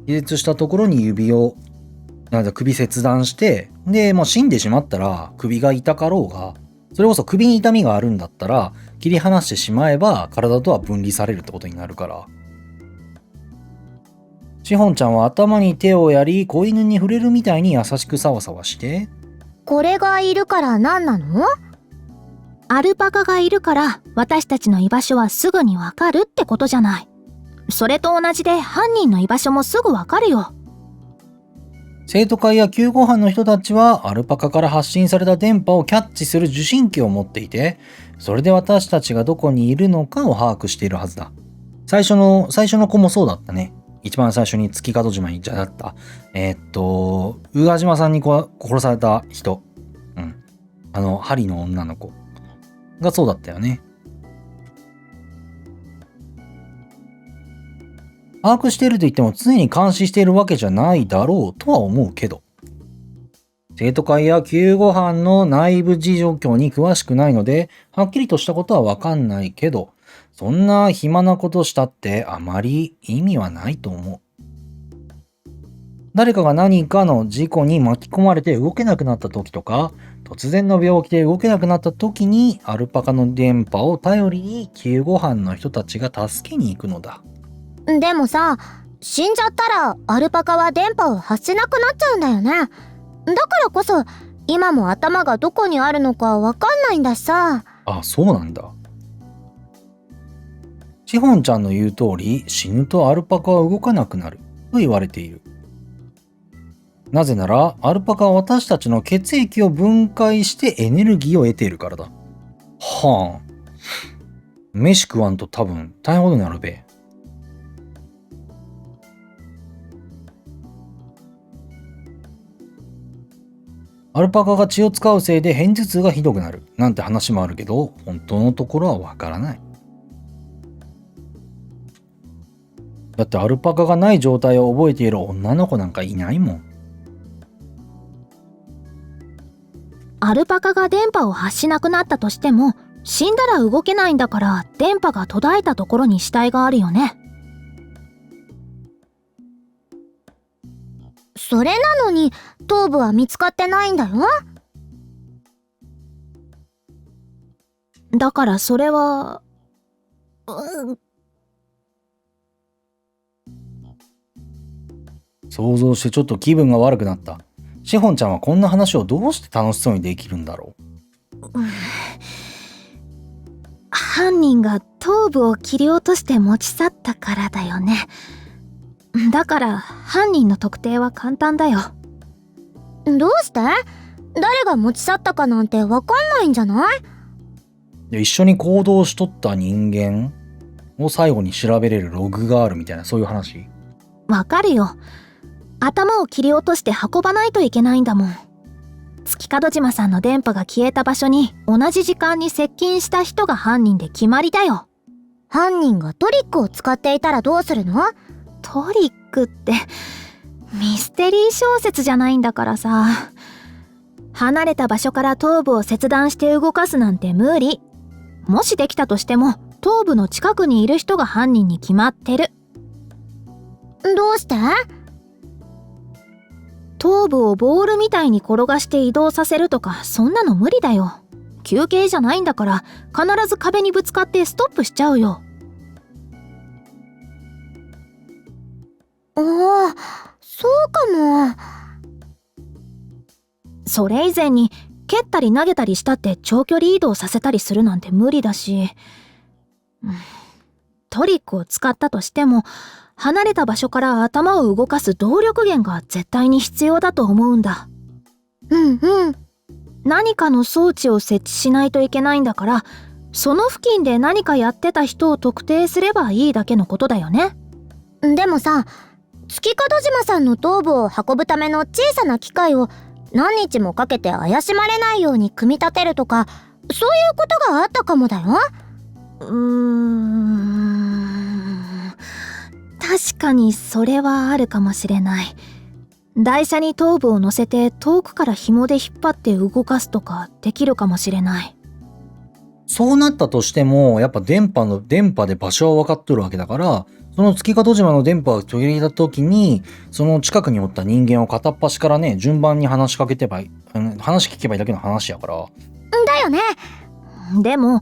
気絶したところに首切断して、で、死んでしまったら首が痛かろうが、それこそ首に痛みがあるんだったら、切り離してしまえば体とは分離されるってことになるから。シホンちゃんは頭に手をやり、子犬に触れるみたいに優しくサワサワして。これがいるから何なの？アルパカがいるから私たちの居場所はすぐにわかるってことじゃない。それと同じで犯人の居場所もすぐわかるよ。生徒会や救護班の人たちはアルパカから発信された電波をキャッチする受信機を持っていて、それで私たちがどこにいるのかを把握しているはずだ。最初の子もそうだったね。一番最初に月門島にだった。宇賀島さんに殺された人。針の女の子がそうだったよね。把握していると言っても常に監視しているわけじゃないだろうとは思うけど。生徒会や救護班の内部事情に詳しくないので、はっきりとしたことはわかんないけど、そんな暇なことしたってあまり意味はないと思う。誰かが何かの事故に巻き込まれて動けなくなった時とか、突然の病気で動けなくなった時にアルパカの電波を頼りに救護班の人たちが助けに行くのだ。でもさ、死んじゃったらアルパカは電波を発しなくなっちゃうんだよね。だからこそ今も頭がどこにあるのかわかんないんだしさ。あ、そうなんだ。シホンちゃんの言う通り、死ぬとアルパカは動かなくなると言われている。なぜならアルパカは私たちの血液を分解してエネルギーを得ているからだ。はあ。飯食わんと多分大変ことになるべ。アルパカが血を使うせいで片頭痛がひどくなるなんて話もあるけど、本当のところはわからない。だってアルパカがない状態を覚えている女の子なんかいないもん。アルパカが電波を発しなくなったとしても、死んだら動けないんだから電波が途絶えたところに死体があるよね。それなのに頭部は見つかってないんだよ。だからそれは、想像してちょっと気分が悪くなった。シホンちゃんはこんな話をどうして楽しそうにできるんだろう。犯人が頭部を切り落として持ち去ったからだよね。だから犯人の特定は簡単だよ。どうして？誰が持ち去ったかなんてわかんないんじゃない？で一緒に行動しとった人間を最後に調べれるログがあるみたいな、そういう話。わかるよ。頭を切り落として運ばないといけないんだもん。月門島さんの電波が消えた場所に同じ時間に接近した人が犯人で決まりだよ。犯人がトリックを使っていたらどうするの？トリックってミステリー小説じゃないんだからさ。離れた場所から頭部を切断して動かすなんて無理。もしできたとしても頭部の近くにいる人が犯人に決まってる。どうして？頭部をボールみたいに転がして移動させるとか、そんなの無理だよ。休憩じゃないんだから、必ず壁にぶつかってストップしちゃうよ。ああ、そうかも。それ以前に蹴ったり投げたりしたって長距離移動させたりするなんて無理だし、トリックを使ったとしても離れた場所から頭を動かす動力源が絶対に必要だと思うんだ。うんうん。何かの装置を設置しないといけないんだから、その付近で何かやってた人を特定すればいいだけのことだよね。でもさ、月門島さんの頭部を運ぶための小さな機械を何日もかけて怪しまれないように組み立てるとか、そういうことがあったかもだよ。確かにそれはあるかもしれない。台車に頭部を乗せて遠くから紐で引っ張って動かすとかできるかもしれない。そうなったとしても、やっぱ電波で場所は分かっとるわけだから、その月門島の電波を途切れた時に、その近くにおった人間を片っ端からね、順番に話しかけてばいい、話聞けばいいだけの話やから。だよね。でも、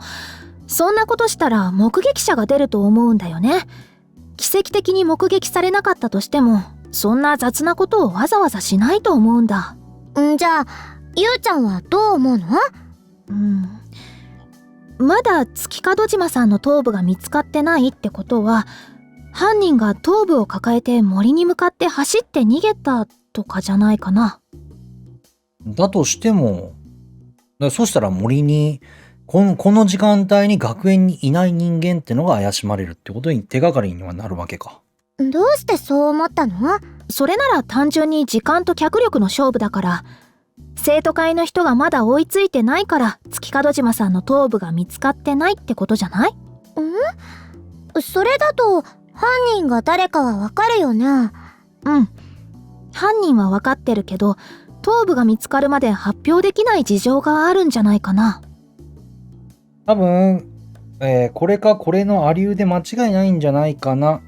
そんなことしたら目撃者が出ると思うんだよね。奇跡的に目撃されなかったとしても、そんな雑なことをわざわざしないと思うんだ。じゃあ、ゆうちゃんはどう思うの？まだ月門島さんの頭部が見つかってないってことは、犯人が頭部を抱えて森に向かって走って逃げたとかじゃないかな。だとしても、そしたら森に、この時間帯に学園にいない人間ってのが怪しまれるってことに手がかりにはなるわけか。どうしてそう思ったの？それなら単純に時間と脚力の勝負だから、生徒会の人がまだ追いついてないから月門島さんの頭部が見つかってないってことじゃない？それだと犯人が誰かはわかるよね。犯人はわかってるけど、頭部が見つかるまで発表できない事情があるんじゃないかな。多分、これかこれのありゅうで間違いないんじゃないかな。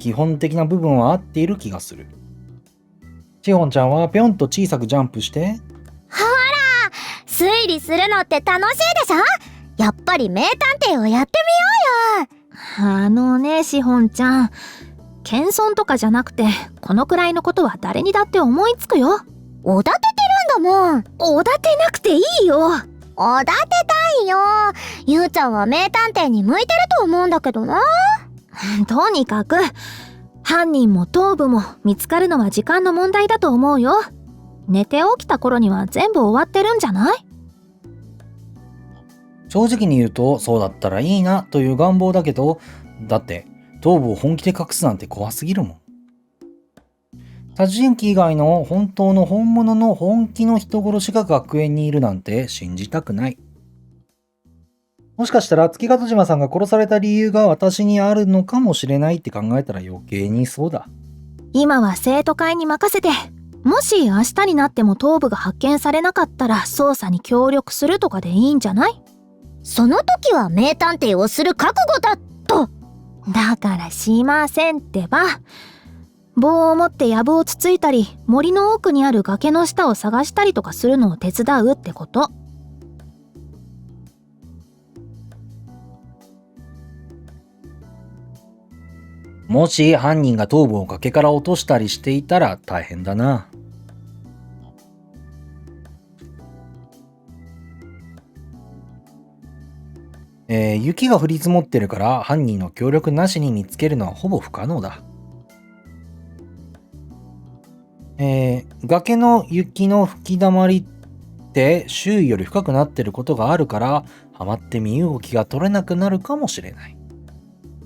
基本的な部分は合っている気がする。ちほんちゃんはぴょんと小さくジャンプして。ほら、推理するのって楽しいでしょ？やっぱり名探偵をやってみようよ。しほんちゃん、謙遜とかじゃなくて、このくらいのことは誰にだって思いつくよ。おだててるんだもん。おだてなくていいよ。おだてたいよ。ゆうちゃんは名探偵に向いてると思うんだけどな。とにかく、犯人も頭部も見つかるのは時間の問題だと思うよ。寝て起きた頃には全部終わってるんじゃない？正直に言うと、そうだったらいいなという願望だけど、だって頭部を本気で隠すなんて怖すぎるもん。殺人鬼以外の本物の本気の人殺しが学園にいるなんて信じたくない。もしかしたら月門島さんが殺された理由が私にあるのかもしれないって考えたら余計にそうだ。今は生徒会に任せて、もし明日になっても頭部が発見されなかったら捜査に協力するとかでいいんじゃない？その時は名探偵をする覚悟だと。だからしませんってば。棒を持って藪をつついたり、森の奥にある崖の下を探したりとかするのを手伝うってこと。もし犯人が頭部を崖から落としたりしていたら大変だな。雪が降り積もってるから犯人の協力なしに見つけるのはほぼ不可能だ。崖の雪の吹き溜まりって周囲より深くなってることがあるから、ハマって身動きが取れなくなるかもしれない。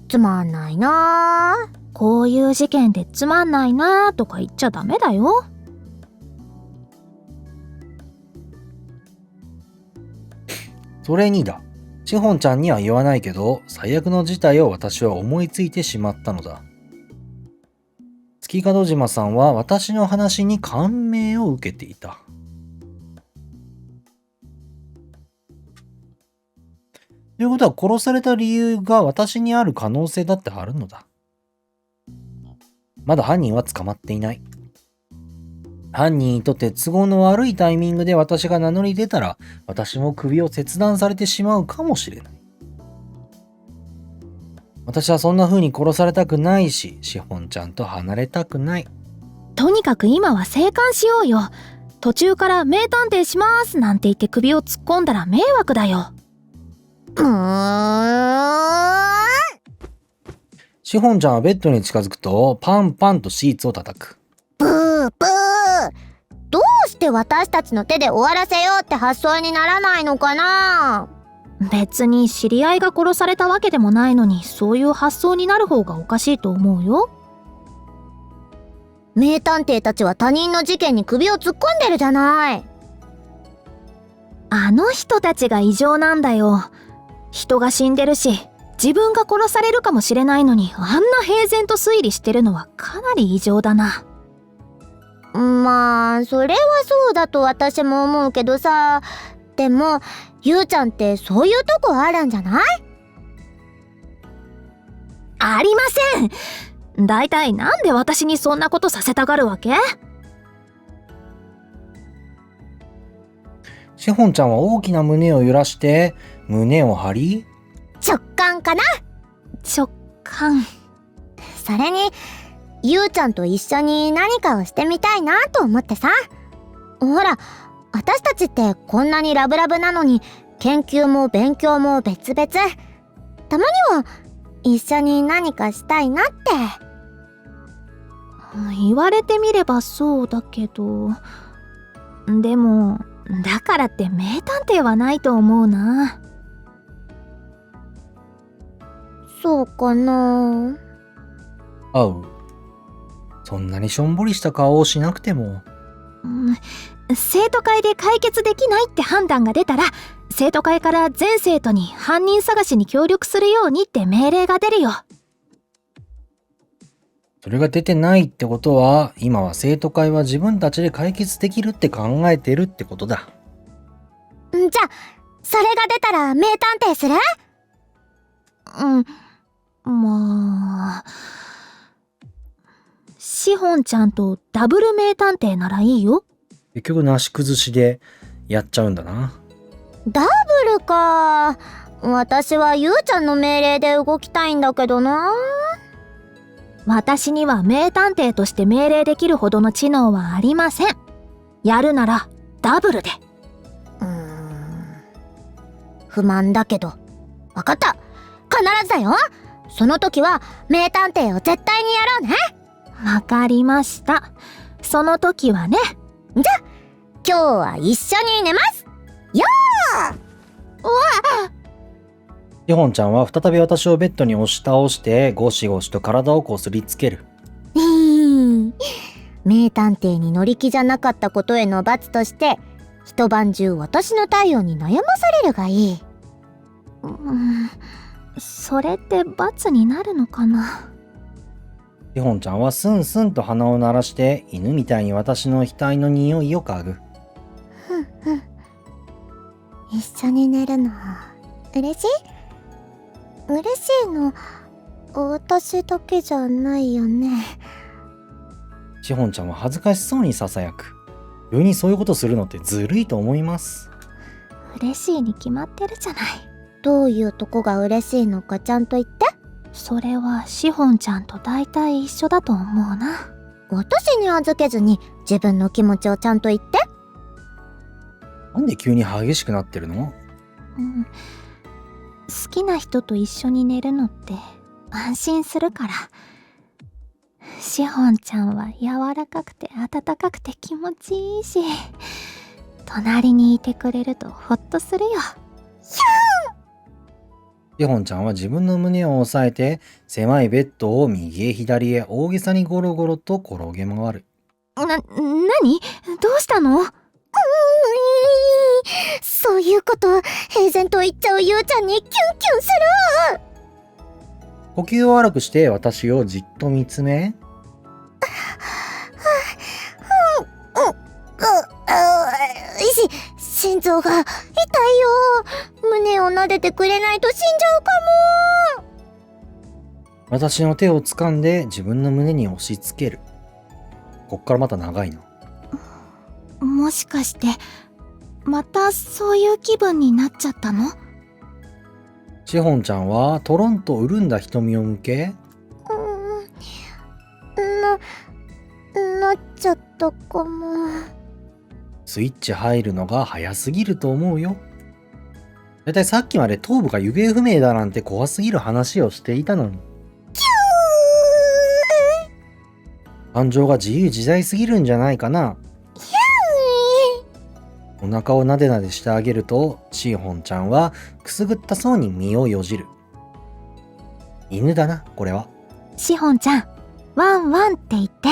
つまんないなぁ。こういう事件でつまんないなとか言っちゃダメだよ。それにだ。しほんちゃんには言わないけど、最悪の事態を私は思いついてしまったのだ。月門島さんは私の話に感銘を受けていた。ということは、殺された理由が私にある可能性だってあるのだ。まだ犯人は捕まっていない。犯人にとって都合の悪いタイミングで私が名乗り出たら、私も首を切断されてしまうかもしれない。私はそんな風に殺されたくないし、しほんちゃんと離れたくない。とにかく今は生還しようよ。途中から名探偵しますなんて言って首を突っ込んだら迷惑だよ。しほんちゃんはベッドに近づくと、パンパンとシーツを叩く。ブーブー。どうして私たちの手で終わらせようって発想にならないのかな。別に知り合いが殺されたわけでもないのに、そういう発想になる方がおかしいと思うよ。名探偵たちは他人の事件に首を突っ込んでるじゃない。あの人たちが異常なんだよ。人が死んでるし、自分が殺されるかもしれないのに、あんな平然と推理してるのはかなり異常だな。まあそれはそうだと私も思うけどさ。でもゆうちゃんってそういうとこあるんじゃない？ありません。だいたいなんで私にそんなことさせたがるわけ？しほんちゃんは大きな胸を揺らして胸を張り、直感かな。直感。それにゆうちゃんと一緒に何かをしてみたいなと思ってさ。ほら私たちってこんなにラブラブなのに研究も勉強も別々。たまには一緒に何かしたいなって。言われてみればそうだけど、でもだからって名探偵はないと思うな。そうかな。あう。そんなにしょんぼりした顔をしなくても。生徒会で解決できないって判断が出たら、生徒会から全生徒に犯人探しに協力するようにって命令が出るよ。それが出てないってことは、今は生徒会は自分たちで解決できるって考えてるってことだ。じゃあそれが出たら名探偵する？まあしほんちゃんとダブル名探偵ならいいよ。結局なし崩しでやっちゃうんだな。ダブルか。私はゆうちゃんの命令で動きたいんだけどな。私には名探偵として命令できるほどの知能はありません。やるならダブルで。不満だけどわかった。必ずだよ。その時は名探偵を絶対にやろうね。わかりました。その時はね。じゃあ今日は一緒に寝ます。よしほんちゃんは再び私をベッドに押し倒してゴシゴシと体をこすりつける。名探偵に乗り気じゃなかったことへの罰として一晩中私の体温に悩まされるがいい。それって罰になるのかな。しほんちゃんはスンスンと鼻を鳴らして犬みたいに私の額の匂いを嗅ぐ。一緒に寝るの嬉しい？嬉しいの私だけじゃないよね。しほんちゃんは恥ずかしそうにささやく。急にそういうことするのってずるいと思います。嬉しいに決まってるじゃない。どういうとこが嬉しいのかちゃんと言って。それはしほんちゃんと大体一緒だと思うな。私に預けずに自分の気持ちをちゃんと言って。なんで急に激しくなってるの？好きな人と一緒に寝るのって安心するから。しほんちゃんは柔らかくて温かくて気持ちいいし、隣にいてくれるとほっとするよ。ひゃーん。しほんちゃんは自分の胸を押さえて、狭いベッドを右へ左へ大げさにゴロゴロと転げ回る。なに？どうしたの？そういうこと平然と言っちゃうゆうちゃんにキュンキュンする。呼吸を荒くして私をじっと見つめ、心臓が痛いよ。胸を撫でてくれないと死んじゃうか私の手を掴んで自分の胸に押し付ける。こっからまた長いな。もしかしてまたそういう気分になっちゃったの？しほんちゃんはトロンと潤んだ瞳を向け、も。なっちゃったかも。スイッチ入るのが早すぎると思うよ。だいたいさっきまで頭部が行方不明だなんて怖すぎる話をしていたのに。感情が自由自在すぎるんじゃないかな。お腹をなでなでしてあげると、しほんちゃんはくすぐったそうに身をよじる。犬だな、これは。しほんちゃん、ワンワンって言って。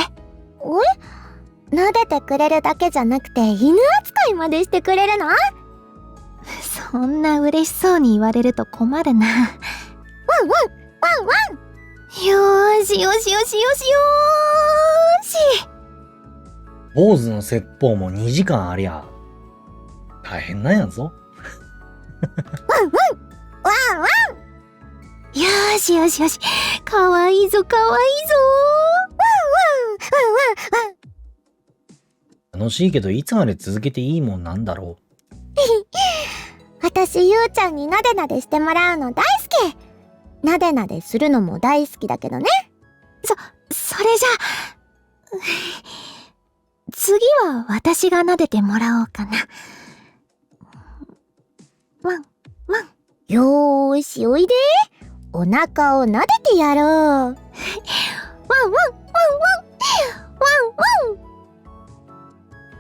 撫でてくれるだけじゃなくて犬扱いまでしてくれるの？そんな嬉しそうに言われると困るな。ワンワンワンワン。よーしよしよしよしよーし。坊主の説法も2時間ありゃ大変なんやぞ。ワンワンよーしよしよし。かわいいぞかわいいぞ。ワンワンワンワン。楽しいけどいつまで続けていいもんなんだろ私ゆうちゃんになでなでしてもらうの大好き。なでなでするのも大好きだけどね。それじゃ次は私が撫でてもらおうかな。ワンワン。よーしおいで。お腹を撫でてやろう。ワンワンワンワンワンワン。う。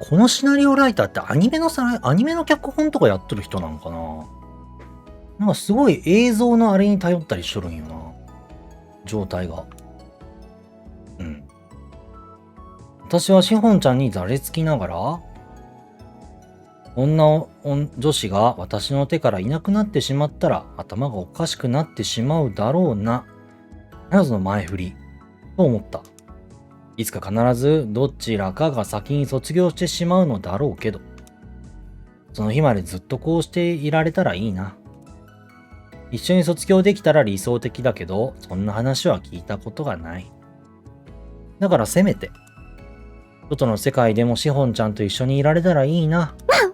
このシナリオライターってアニメの脚本とかやってる人なんかな。なんかすごい映像のあれに頼ったりしとるんよな。状態が。私はしほんちゃんにざれつきながら、女女子が私の手からいなくなってしまったら頭がおかしくなってしまうだろうな。なんだその前振り。と思った。いつか必ずどちらかが先に卒業してしまうのだろうけど、その日までずっとこうしていられたらいいな。一緒に卒業できたら理想的だけど、そんな話は聞いたことがない。だからせめて、外の世界でもしほんちゃんと一緒にいられたらいいな。ワンワン